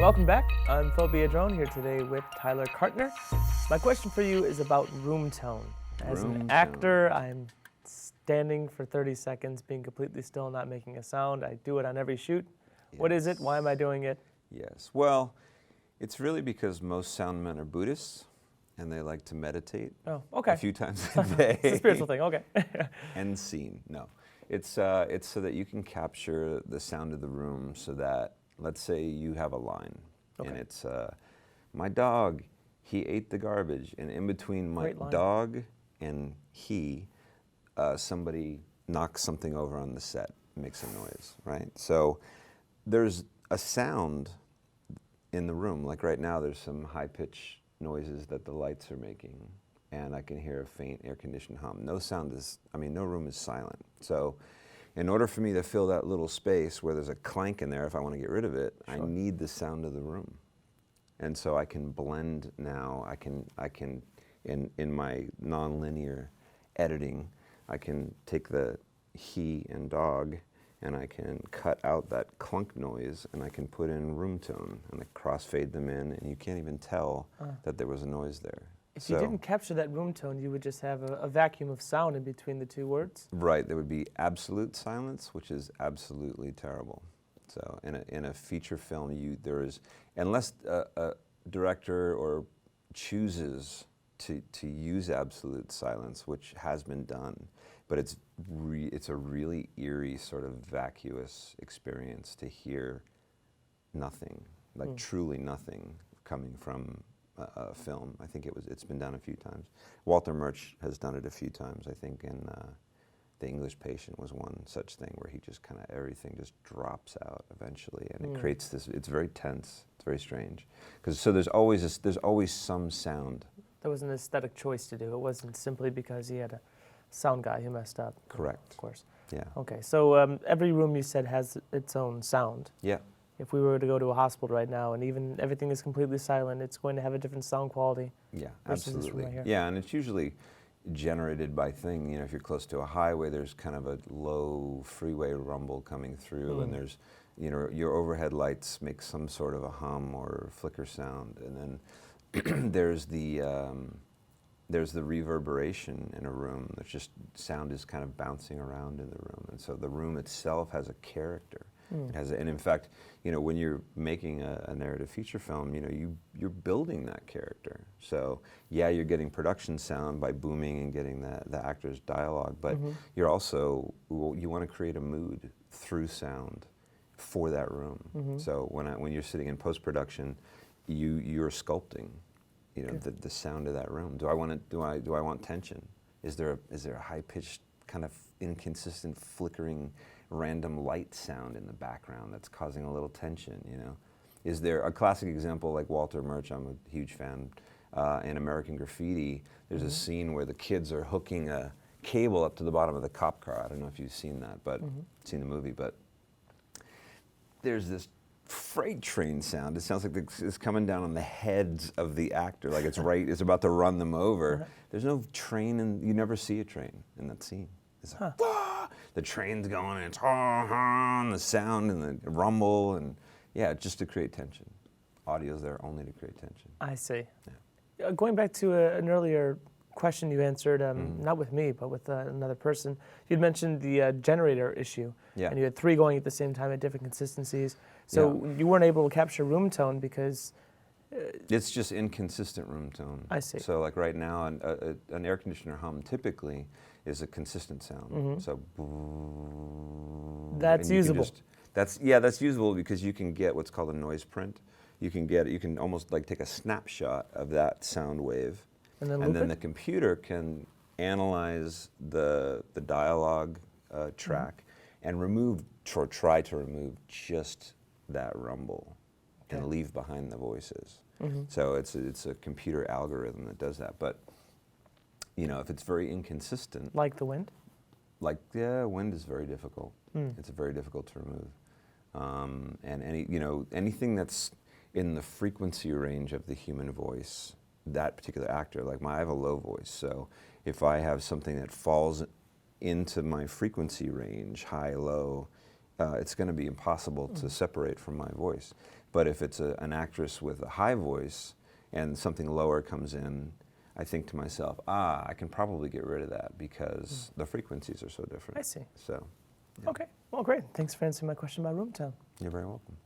Welcome back. I'm Phil Biedron here today with Tyler Cartner. My question for you is about room tone. As an actor, I'm standing for 30 seconds, being completely still, not making a sound. I do it on every shoot. Yes. What is it? Why am I doing it? Yes. Well, it's really because most sound men are Buddhists, and they like to meditate a few times a day. It's a spiritual thing, okay. End scene. No. It's so that you can capture the sound of the room so that, let's say you have a line, and it's, my dog, he ate the garbage, and in between my dog and he, somebody knocks something over on the set, makes a noise, right? So there's a sound in the room. Like right now, there's some high-pitched noises that the lights are making, and I can hear a faint air-conditioned hum. No room is silent. So in order for me to fill that little space where there's a clank in there, if I want to get rid of it, I need the sound of the room. And so I can blend now, I can in my non-linear editing, I can take the he and dog, and I can cut out that clunk noise, and I can put in room tone, and I crossfade them in, and you can't even tell that there was a noise there. If you didn't capture that room tone, you would just have a vacuum of sound in between the two words? Right, there would be absolute silence, which is absolutely terrible. So in a feature film, unless a director or chooses to use absolute silence, which has been done, but it's a really eerie sort of vacuous experience to hear nothing, like truly nothing coming from a film. I think it's been done a few times. Walter Murch has done it a few times. I think in The English Patient was one such thing where he just kind of, everything just drops out eventually, and it creates this, it's very tense, it's very strange. So there's always some sound. There was an aesthetic choice to do. It wasn't simply because he had a sound guy who messed up. Correct. Of course. Yeah. Okay, so every room you said has its own sound. Yeah. If we were to go to a hospital right now and even everything is completely silent, it's going to have a different sound quality. Yeah, absolutely. Right, yeah, and it's usually generated by thing. You know, if you're close to a highway, there's kind of a low freeway rumble coming through, and there's, you know, your overhead lights make some sort of a hum or flicker sound, and then there's the reverberation in a room. There's just sound is kind of bouncing around in the room, and so the room itself has a character. It has, and in fact, you know, when you're making a narrative feature film, you know, you're building that character. So yeah, you're getting production sound by booming and getting the actor's dialogue, but you're also, you want to create a mood through sound for that room. So when you're sitting in post-production, you're sculpting, you know, the sound of that room. Do I want tension? Is there a high-pitched kind of inconsistent flickering random light sound in the background that's causing a little tension, you know? Is there a classic example like Walter Murch, I'm a huge fan, in American Graffiti, there's a scene where the kids are hooking a cable up to the bottom of the cop car. I don't know if you've seen that, but seen the movie, but there's this freight train sound. It sounds like it's coming down on the heads of the actor, like it's about to run them over. There's no train, and you never see a train in that scene. It's like, the train's going, and it's and the sound and the rumble, and yeah, just to create tension. Audio's there only to create tension. I see. Yeah. Going back to an earlier question you answered, not with me, but with another person, you'd mentioned the generator issue, and you had 3 going at the same time at different consistencies. So you weren't able to capture room tone because it's just inconsistent room tone. I see. So like right now, an air conditioner hum typically is a consistent sound. So that's usable. That's usable because you can get what's called a noise print. You can almost like take a snapshot of that sound wave, and then the computer can analyze the dialogue track and try to remove just that rumble and leave behind the voices. So it's a computer algorithm that does that. But you know, if it's very inconsistent, like the wind, wind is very difficult. It's very difficult to remove, and anything that's in the frequency range of the human voice, that particular actor, like I have a low voice, so if I have something that falls into my frequency range, high, low, it's going to be impossible to separate from my voice. But if it's an actress with a high voice and something lower comes in, I think to myself, I can probably get rid of that because the frequencies are so different. I see. So, yeah. Okay, well, great. Thanks for answering my question about room tone. You're very welcome.